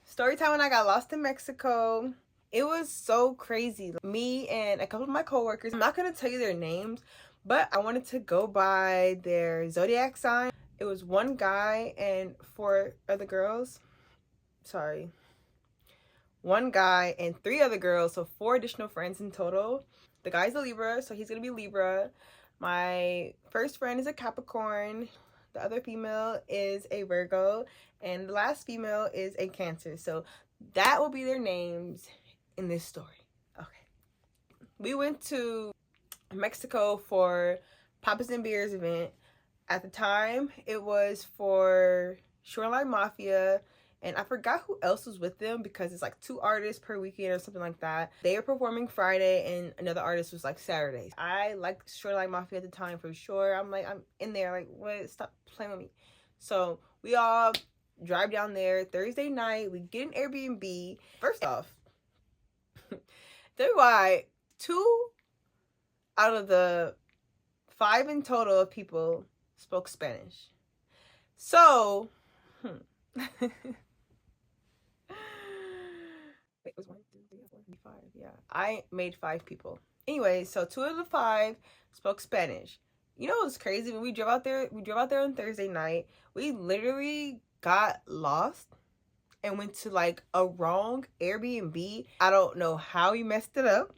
Story time when I got lost in Mexico. It was so crazy. Me and a couple of my coworkers, I'm not going to tell you their names, but I wanted to go by their zodiac sign. It was one guy and four other girls. Sorry. One guy and three other girls, so four additional friends in total. The guy's a Libra, so he's going to be Libra. My first friend is a Capricorn. The other female is a Virgo, and the last female is a Cancer. So that will be their names in this story. Okay. We went to Mexico for Papas and Beers event. At the time, it was for Shoreline Mafia, and I forgot who else was with them because it's like 2 artists per weekend or something like that. They were performing Friday and another artist was like Saturday. I liked Shoreline Mafia at the time for sure. I'm in there like, what? Stop playing with me. So we all drive down there Thursday night. We get an Airbnb. First off, tell me why 2 out of the 5 in total of people spoke Spanish. So, it was 1, 2, 3, 4, 5. Yeah, I made 5 people. Anyway, so 2 of the 5 spoke Spanish. You know what's crazy? When we drove out there on Thursday night. We literally got lost and went to like a wrong Airbnb. I don't know how we messed it up.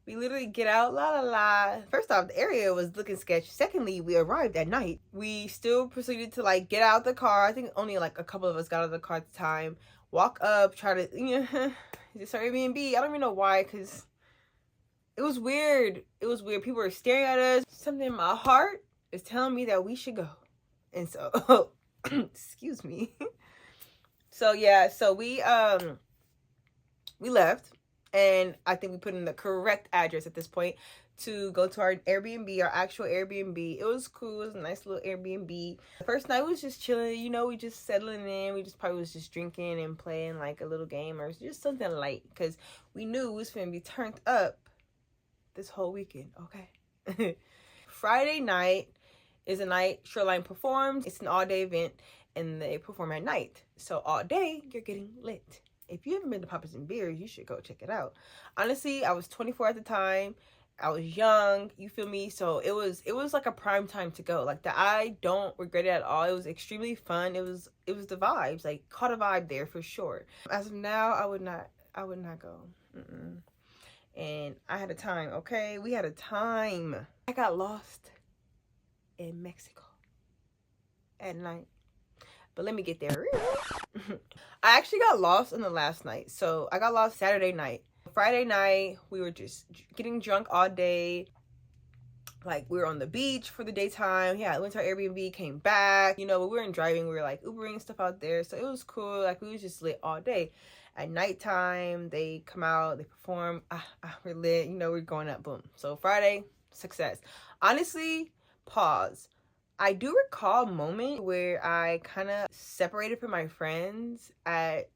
We literally get out, la la la. First off, the area was looking sketchy. Secondly, we arrived at night. We still proceeded to like get out the car. I think only like a couple of us got out of the car at the time. Walk up, try to, this our Airbnb. I don't even know why, because it was weird. It was weird. People were staring at us. Something in my heart is telling me that we should go. And so, excuse me. So yeah, so we left, and I think we put in the correct address at this point to go to our Airbnb, our actual Airbnb. It was cool. It was a nice little Airbnb. The first night was just chilling, we just settling in. We just probably was just drinking and playing like a little game or just something light, because we knew we was gonna be turned up this whole weekend. Okay. Friday night is a night Shoreline performs. It's an all-day event, and they perform at night. So all day, you're getting lit. If you haven't been to Papas and Beers, you should go check it out. Honestly, I was 24 at the time. I was young, you feel me? So it was like a prime time to go. Like, I don't regret it at all. It was extremely fun. It was the vibes. Like, caught a vibe there for sure. As of now, I would not go. And I had a time, okay? We had a time. I got lost in Mexico at night. But let me get there. I actually got lost on the last night. So I got lost Saturday night. Friday night, we were just getting drunk all day. Like, we were on the beach for the daytime. Yeah, I went to our Airbnb, came back. When we weren't driving, we were like Ubering stuff out there. So it was cool. Like, we was just lit all day. At nighttime, they come out, they perform. We're lit. We're going up. Boom. So Friday, success. Honestly, pause. I do recall a moment where I kind of separated from my friends I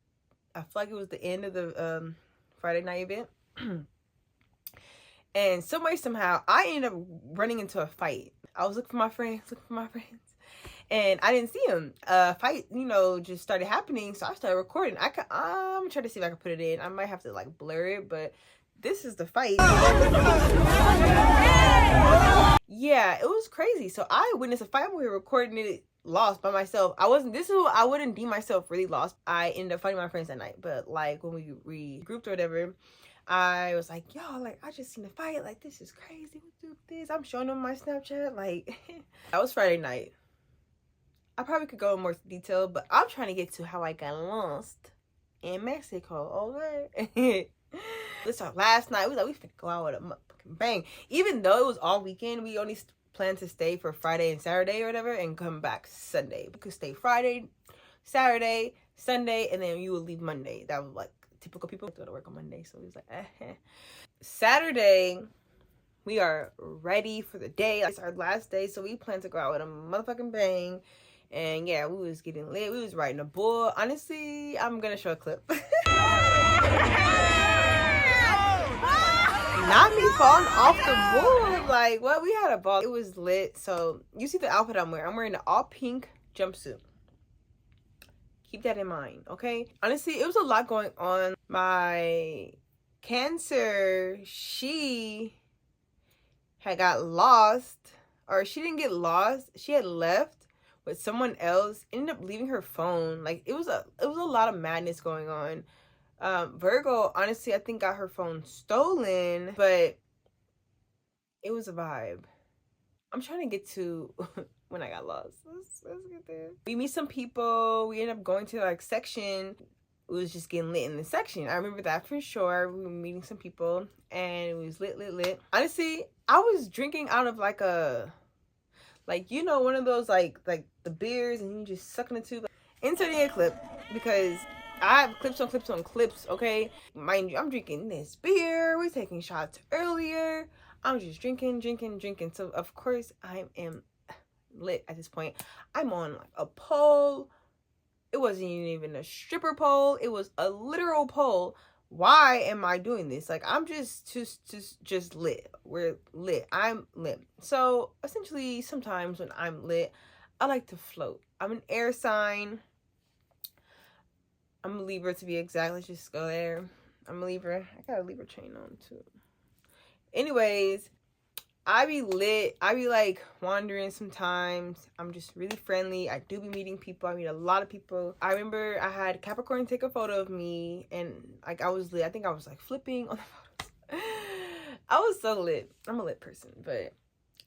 feel like it was the end of the Friday night event. And somehow, I ended up running into a fight. I was looking for my friends. And I didn't see them. Fight, just started happening. So I started recording. I'm trying to see if I can put it in. I might have to like blur it, but this is the fight. Yeah, it was crazy. So I witnessed a fight. We were recording it lost by myself. I wouldn't deem myself really lost. I ended up fighting my friends that night. But like when we regrouped or whatever, I was like, yo, like, I just seen a fight. Like, this is crazy. We do this. I'm showing them my Snapchat. Like, that was Friday night. I probably could go in more detail, but I'm trying to get to how I got lost in Mexico. Okay. This our last night. We finna go out with a motherfucking bang. Even though it was all weekend, we only planned to stay for Friday and Saturday or whatever and come back Sunday. We could stay Friday, Saturday, Sunday, and then you would leave Monday. That was like typical people go to work on Monday. So it was like, Saturday, We are ready for the day. It's our last day, so we plan to go out with a motherfucking bang. And yeah, we was getting lit. We was riding a bull. Honestly, I'm gonna show a clip. Not me falling off the bull. Like, what? We had a ball. It was lit. So you see the outfit I'm wearing. I'm wearing an all pink jumpsuit. Keep that in mind, okay? Honestly, it was a lot going on. My Cancer, she had got lost, or she didn't get lost. She had left with someone else, ended up leaving her phone. Like, it was a lot of madness going on. Virgo, honestly, I think got her phone stolen, but it was a vibe. I'm trying to get to when I got lost. Let's get there. We meet some people. We end up going to like section. It was just getting lit in the section. I remember that for sure. We were meeting some people and it was lit. Honestly, I was drinking out of like a, like, you know, one of those like the beers and you just sucking it to. Inserting a clip because I have clips on clips, okay? Mind you, I'm drinking this beer. We're taking shots earlier. I'm just drinking. So, of course, I am lit at this point. I'm on like a pole. It wasn't even a stripper pole. It was a literal pole. Why am I doing this? Like, I'm just lit. We're lit. I'm lit. So, essentially, sometimes when I'm lit, I like to float. I'm an air sign. I'm a Libra to be exact. Let's just go there. I'm a Libra. I got a Libra chain on too. Anyways, I be lit. I be like wandering sometimes. I'm just really friendly. I do be meeting people. I meet a lot of people. I remember I had Capricorn take a photo of me and like I was lit. I think I was like flipping on the photos. I was so lit. I'm a lit person, but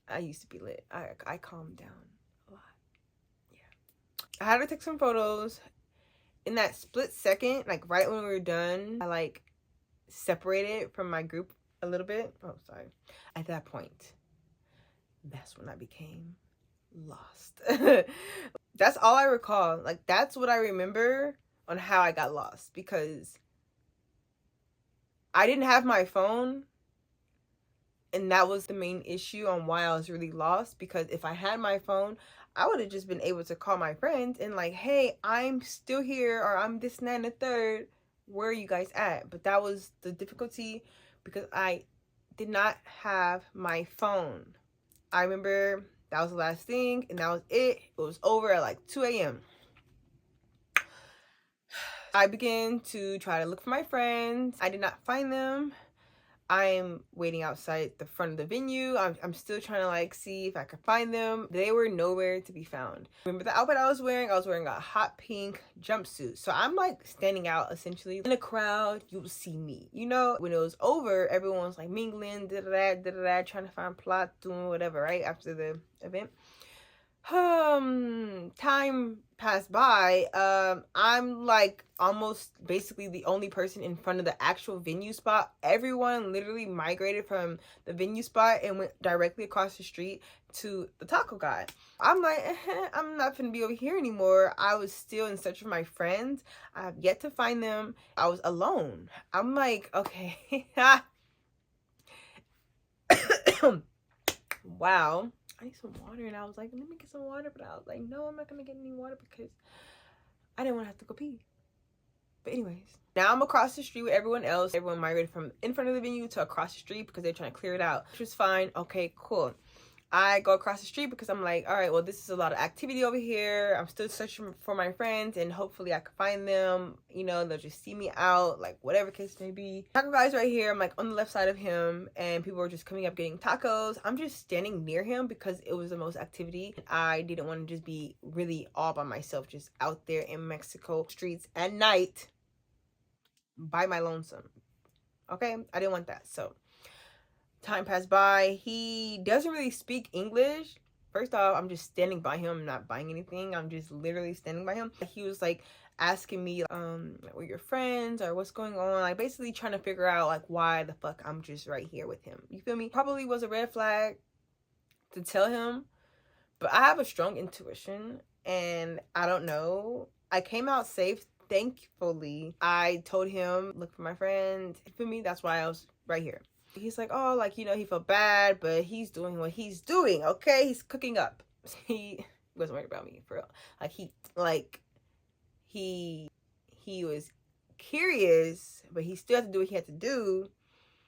I used to be lit. I calmed down a lot. Yeah. I had to take some photos. In that split second, like right when we were done, I like separated from my group a little bit. Oh, sorry. At that point, that's when I became lost. That's all I recall. Like, that's what I remember on how I got lost, because I didn't have my phone. And that was the main issue on why I was really lost, because if I had my phone, I would have just been able to call my friends and like, hey, I'm still here, or I'm this and that and the third. Where are you guys at? But that was the difficulty, because I did not have my phone. I remember that was the last thing, and that was it. It was over at like 2 a.m. I began to try to look for my friends. I did not find them. I'm waiting outside the front of the venue. I'm still trying to like see if I could find them. They were nowhere to be found. Remember the outfit I was wearing? I was wearing a hot pink jumpsuit. So I'm like standing out essentially. In a crowd, you will see me. You know, when it was over, everyone was like mingling, da-da-da, trying to find plot, doing whatever, right? After the event. Time passed by. I'm like almost basically the only person in front of the actual venue spot. Everyone literally migrated from the venue spot and went directly across the street to the taco guy. I'm like, I'm not gonna be over here anymore. I was still in search of my friends. I have yet to find them. I was alone. I'm like, okay. Wow. I need some water, and I was like, let me get some water, but I was like, no, I'm not gonna get any water because I didn't want to have to go pee. But anyways, now I'm across the street with everyone else. Everyone migrated from in front of the venue to across the street because they're trying to clear it out, which was fine. Okay, cool. I go across the street because I'm like, all right, well, this is a lot of activity over here. I'm still searching for my friends, and hopefully I can find them. You know, they'll just see me out, like whatever case may be. Taco guy's right here. I'm like on the left side of him, and people were just coming up getting tacos. I'm just standing near him because it was the most activity. I didn't want to just be really all by myself, just out there in Mexico streets at night by my lonesome. Okay, I didn't want that. So time passed by. He doesn't really speak English. First off, I'm just standing by him. I'm not buying anything. I'm just literally standing by him. He was like asking me, were your friends or what's going on? Like basically trying to figure out like why the fuck I'm just right here with him. You feel me? Probably was a red flag to tell him, but I have a strong intuition and I don't know. I came out safe, thankfully. I told him, look for my friends. You feel me? That's why I was right here. He's like, oh, like, he felt bad, but he's doing what he's doing, okay? He's cooking up. He wasn't worried about me, for real. He was curious, but he still had to do what he had to do.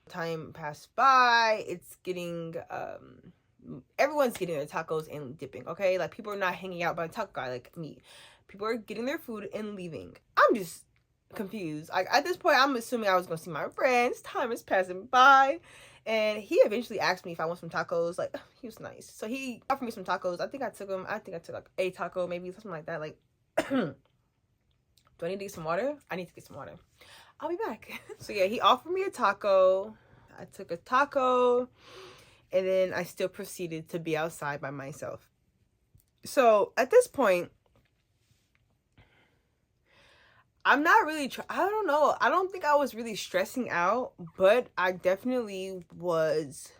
Time passed by. It's getting, everyone's getting their tacos and dipping, okay? Like, people are not hanging out by a taco guy like me. People are getting their food and leaving. I'm just confused. Like, at this point, I'm assuming I was gonna see my friends. Time is passing by, and he eventually asked me if I want some tacos. Like, he was nice, so he offered me some tacos. I think I took like a taco, maybe something like that. Like, do I need to get some water? I need to get some water. I'll be back. So yeah, he offered me a taco. I took a taco, and then I still proceeded to be outside by myself. So at this point, I'm not really, I don't know. I don't think I was really stressing out, but I definitely was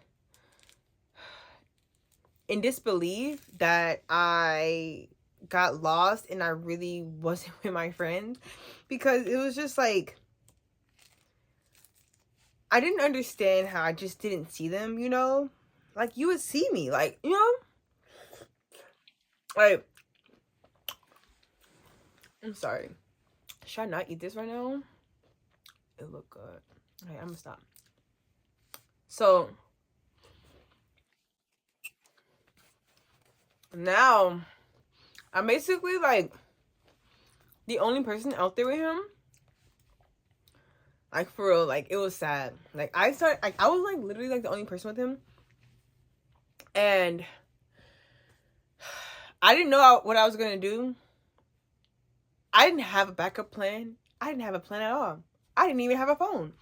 in disbelief that I got lost and I really wasn't with my friends, because it was just like, I didn't understand how I just didn't see them, Like, you would see me, like, like, I'm sorry. Should I not eat this right now? It look good. Okay, I'm gonna stop. So now I'm basically like the only person out there with him. Like, for real, like, it was sad. Like, I was like literally like the only person with him, and I didn't know what I was gonna do. I didn't have a backup plan. I didn't have a plan at all. I didn't even have a phone.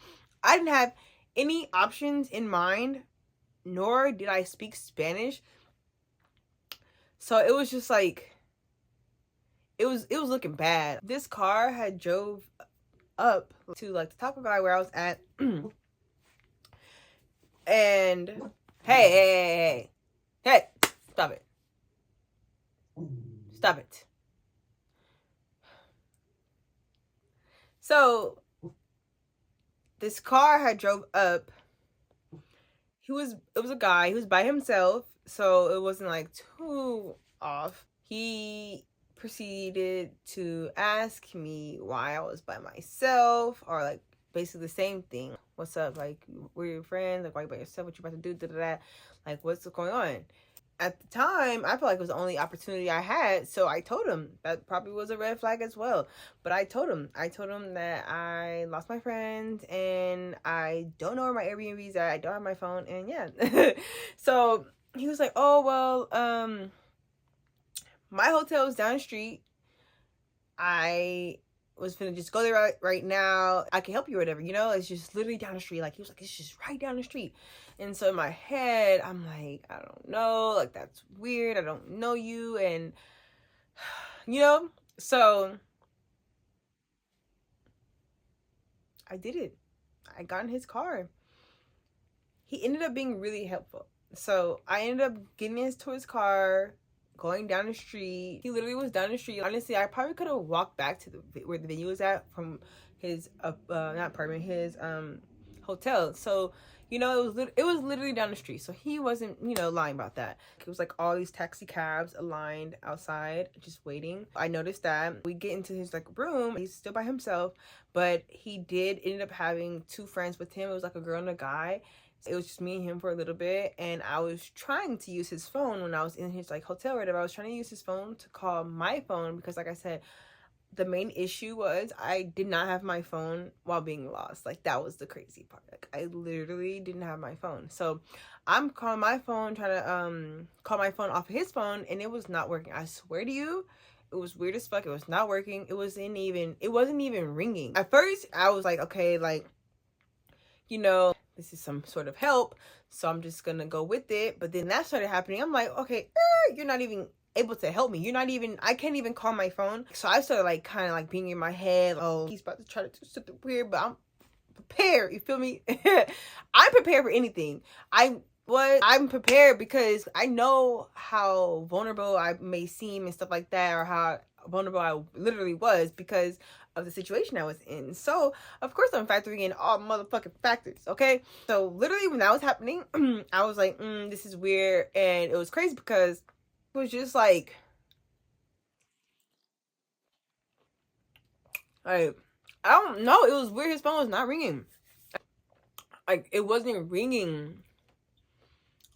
I didn't have any options in mind, nor did I speak Spanish. So it was just like, it was looking bad. This car had drove up to like the taco guy where I was at. And hey, stop it. Stop it. So this car had drove up. It was a guy. He was by himself, so it wasn't like too off. He proceeded to ask me why I was by myself, or like basically the same thing. What's up? Like, we're your friends? Like, why you by yourself? What you about to do? Da-da-da. Like, what's going on? At the time, I felt like it was the only opportunity I had, so I told him. That probably was a red flag as well, but I told him that I lost my friends and I don't know where my Airbnb is at. I don't have my phone, and yeah. So he was like, oh, well, my hotel is down the street. I was finna just go there right now. I can help you or whatever, it's just literally down the street. Like, he was like, it's just right down the street. And so in my head, I'm like, I don't know, like, that's weird. I don't know you. And so I did it. I got in his car. He ended up being really helpful. So I ended up getting into his car, going down the street. He literally was down the street. Honestly, I probably could have walked back to where the venue was at from his not apartment, his hotel. So it was literally down the street. So he wasn't lying about that. It was like all these taxi cabs aligned outside just waiting. I noticed that we get into his like room. He's still by himself, but he did end up having two friends with him. It was like a girl and a guy. It was just me and him for a little bit, and I was trying to use his phone when I was in his like hotel or whatever. I was trying to use his phone to call my phone, because like I said, the main issue was I did not have my phone while being lost. Like, that was the crazy part. Like, I literally didn't have my phone. So I'm calling my phone, trying to call my phone off of his phone, and it was not working. I swear to you, it was weird as fuck. It was not working. It wasn't even ringing. At first I was like, okay, like, this is some sort of help, so I'm just gonna go with it. But then that started happening. I'm like, okay, you're not even able to help me. I can't even call my phone. So I started like kind of like being in my head, oh, he's about to try to do something weird, but I'm prepared. You feel me? I'm prepared for anything. I what, I'm prepared because I know how vulnerable I may seem and stuff like that, or how vulnerable I literally was because of the situation I was in. So of course I'm factoring in all motherfucking factors, okay? So literally when that was happening, I was like, this is weird. And it was crazy because it was just like I don't know, it was weird. His phone was not ringing. Like, it wasn't ringing.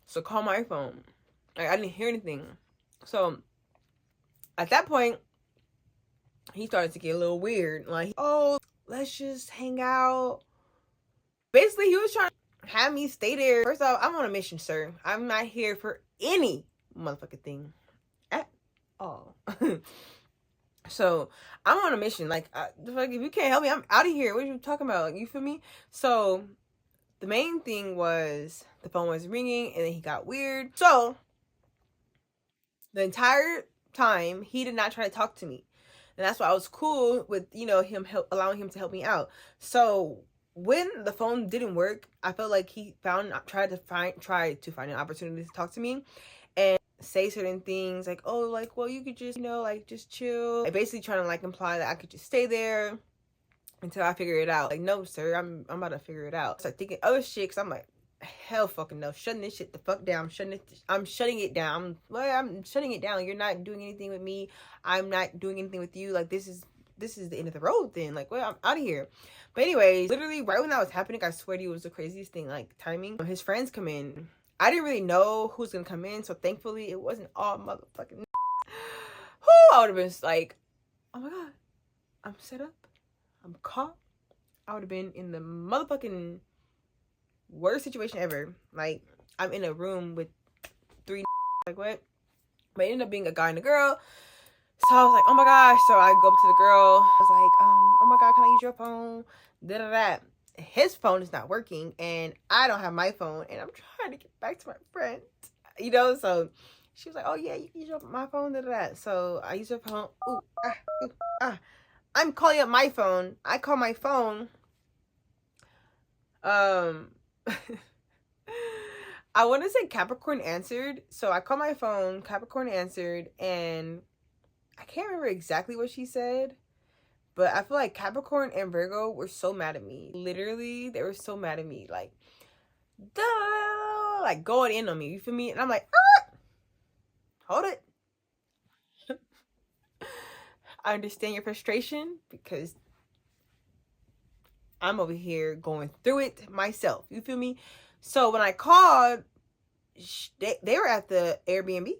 So call my phone. Like, I didn't hear anything. So at that point, he started to get a little weird. Like, oh, let's just hang out. Basically, he was trying to have me stay there. First off, I'm on a mission, sir. I'm not here for any motherfucking thing at all. So I'm on a mission. Like, if you can't help me, I'm out of here. What are you talking about? Like, you feel me? So the main thing was the phone was ringing and then he got weird. So the entire time he did not try to talk to me. And that's why I was cool with, him allowing him to help me out. So when the phone didn't work, I felt like he tried to find an opportunity to talk to me and say certain things like, oh, like, well, you could just, like, just chill. And basically trying to, like, imply that I could just stay there until I figure it out. Like, no, sir, I'm about to figure it out. Start thinking other shit, because I'm like, hell fucking no. Shutting this shit the fuck down. I'm shutting it down. I'm shutting it down. You're not doing anything with me. I'm not doing anything with you. Like, this is the end of the road then. Like, well, I'm out of here. But anyways, literally right when that was happening, I swear to you, it was the craziest thing. Like, timing. His friends come in. I didn't really know who's gonna come in, so thankfully it wasn't all motherfucking who. I would have been like, oh my god, I'm set up, I'm caught. I would have been in the motherfucking worst situation ever. Like, I'm in a room with 3 like, what? But it ended up being a guy and a girl. So I was like, oh my gosh. So I go up to the girl. I was like, oh my god, can I use your phone? Da-da-da. His phone is not working and I don't have my phone and I'm trying to get back to my friend. So she was like, oh yeah, you can use my phone, da-da-da. So I use her phone. Ooh, I'm calling up my phone. I call my phone. I want to say Capricorn answered. So I called my phone, Capricorn answered, and I can't remember exactly what she said, but I feel like Capricorn and Virgo were so mad at me. Literally, they were so mad at me. Like, duh, like going in on me. You feel me? And I'm like, hold it. I understand your frustration because I'm over here going through it myself. You feel me? So when I called, they were at the Airbnb.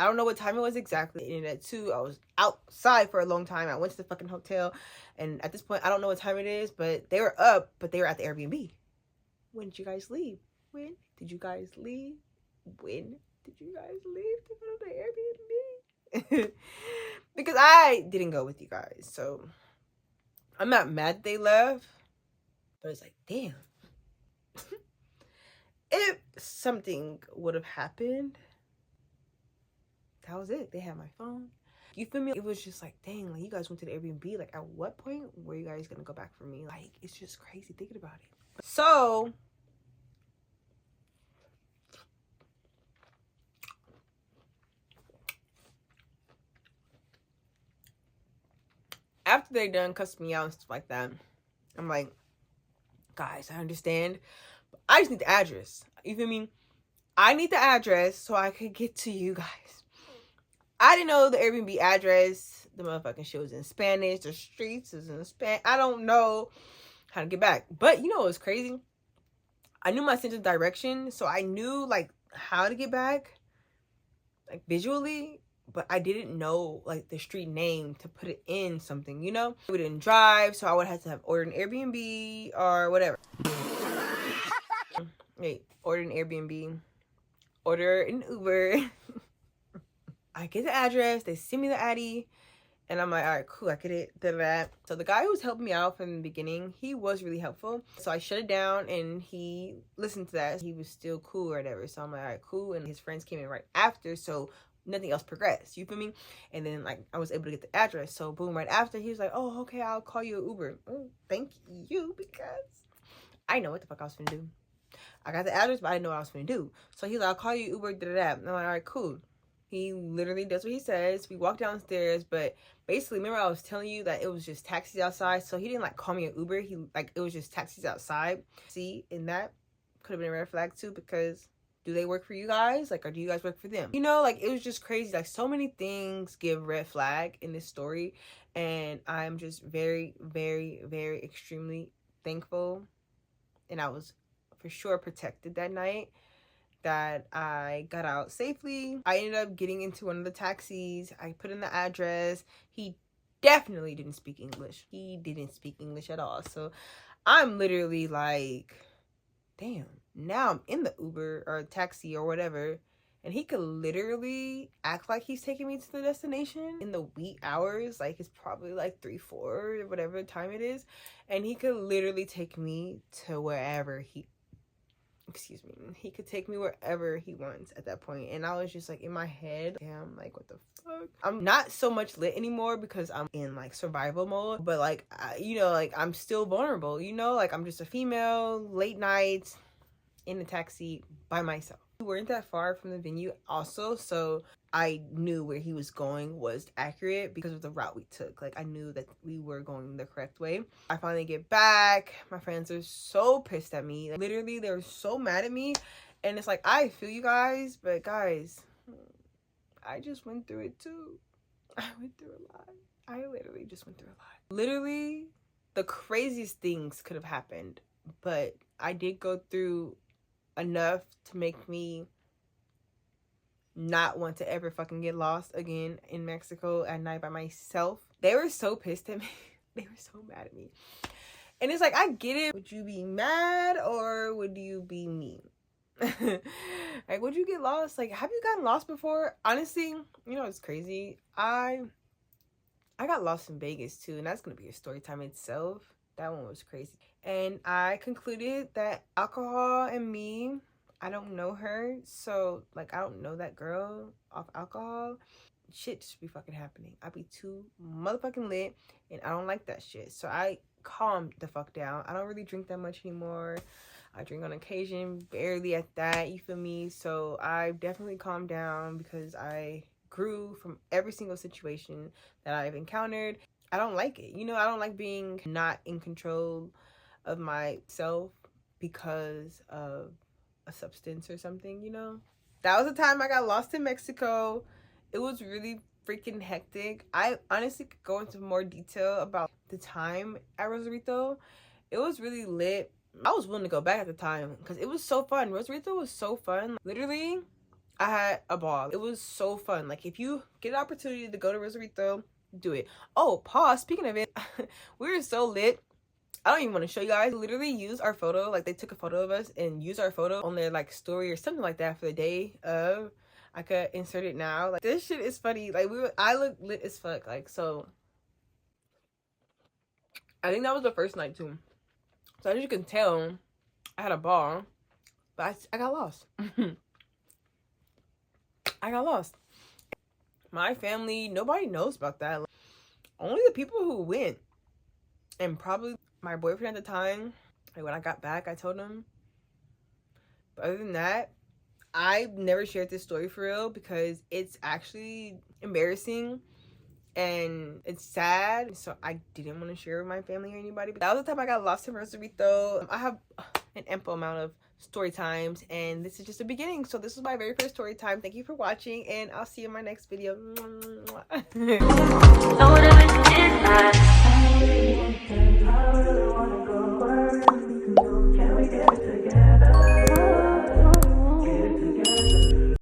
I don't know what time it was exactly. And at 2, I was outside for a long time. I went to the fucking hotel. And at this point, I don't know what time it is. But they were up, but they were at the Airbnb. When did you guys leave? When did you guys leave? When did you guys leave to go to the Airbnb? Because I didn't go with you guys. So I'm not mad they left. But it's like, damn. If something would have happened, that was it. They had my phone. You feel me? It was just like, dang, like, you guys went to the Airbnb. Like, at what point were you guys gonna go back for me? Like, it's just crazy thinking about it. So after they done cussing me out and stuff like that, I'm like, guys, I understand, but I just need the address. You feel me? I need the address so I could get to you guys. I didn't know the Airbnb address. The motherfucking shit was in Spanish. The streets is in Spanish. I don't know how to get back. But you know what's crazy? I knew my sense of direction, so I knew, like, how to get back, like, visually. But I didn't know, like, the street name to put it in something, We didn't drive, so I would have to have ordered an Airbnb or whatever. Wait, order an Airbnb. Order an Uber. I get the address, they send me the Addy, and I'm like, all right, cool, I get it, that. So the guy who was helping me out from the beginning, he was really helpful. So I shut it down, and he listened to that. He was still cool or whatever. So I'm like, all right, cool. And his friends came in right after, so nothing else progressed. You feel me? And then, like, I was able to get the address. So boom, right after, he was like, oh, okay, I'll call you an Uber. Oh, thank you, because I know what the fuck I was gonna do. I got the address, but I didn't know what I was going to do. So he's like, I'll call you Uber, da-da-da. And I'm like, all right, cool. He literally does what he says. We walk downstairs, but basically, remember I was telling you that it was just taxis outside? So he didn't, like, call me an Uber. He, like, it was just taxis outside. See, and that could have been a red flag, too, because do they work for you guys? Like, or do you guys work for them? You know, like, it was just crazy. Like, so many things give red flag in this story. And I'm just very, very, very extremely thankful. And I was for sure protected that night, that I got out safely. I ended up getting into one of the taxis. I put in the address. He definitely didn't speak English. He didn't speak English at all. So I'm literally like, damn, now I'm in the Uber or taxi or whatever, and he could literally act like he's taking me to the destination in the wee hours. Like, it's probably like 3, 4, whatever time it is. And he could literally take me to wherever he could take me wherever he wants at that point. And I was just like in my head, damn, like what the fuck. I'm not so much lit anymore because I'm in like survival mode, but like you know, like I'm still vulnerable, you know, like I'm just a female, late nights in a taxi by myself. We weren't that far from the venue also, so I knew where he was going was accurate because of the route we took. Like, I knew that we were going the correct way. I finally get back. My friends are so pissed at me. Like, literally, they were so mad at me. And it's like, I feel you guys, but guys, I just went through it too. I went through a lot. I literally just went through a lot. Literally, the craziest things could have happened, but I did go through enough to make me not want to ever fucking get lost again in Mexico at night by myself. They were so pissed at me. They were so mad at me. And it's like, I get it. Would you be mad or would you be mean? Like, would you get lost? Like, have you gotten lost before? Honestly, you know, it's crazy. I got lost in Vegas too, and that's gonna be a story time itself. That one was crazy. And I concluded that alcohol and me, I don't know her, so like I don't know that girl off alcohol. Shit just be fucking happening. I be too motherfucking lit, and I don't like that shit. So I calmed the fuck down. I don't really drink that much anymore. I drink on occasion, barely at that, you feel me? So I definitely calmed down because I grew from every single situation that I've encountered. I don't like it. You know, I don't like being not in control of myself because of a substance or something, you know? That was the time I got lost in Mexico. It was really freaking hectic. I honestly could go into more detail about the time at Rosarito. It was really lit. I was willing to go back at the time because it was so fun. Rosarito was so fun. Literally, I had a ball. It was so fun. Like, if you get an opportunity to go to Rosarito, do it. Oh, pause. Speaking of it, we were so lit. I don't even want to show you guys. Literally use our photo. Like, they took a photo of us and used our photo on their like story or something like that for the day of. I could insert it now. Like, this shit is funny. Like, I look lit as fuck. Like, so I think that was the first night too. So as you can tell, I had a ball, but I got lost. I got lost. My family, nobody knows about that. Like, only the people who went, and probably my boyfriend at the time. Like, when I got back, I told him. But other than that, I've never shared this story for real because it's actually embarrassing and it's sad. So I didn't want to share with my family or anybody. But that was the time I got lost in Rosarito. I have an ample amount of story times, and this is just the beginning. So this was my very first story time. Thank you for watching, and I'll see you in my next video.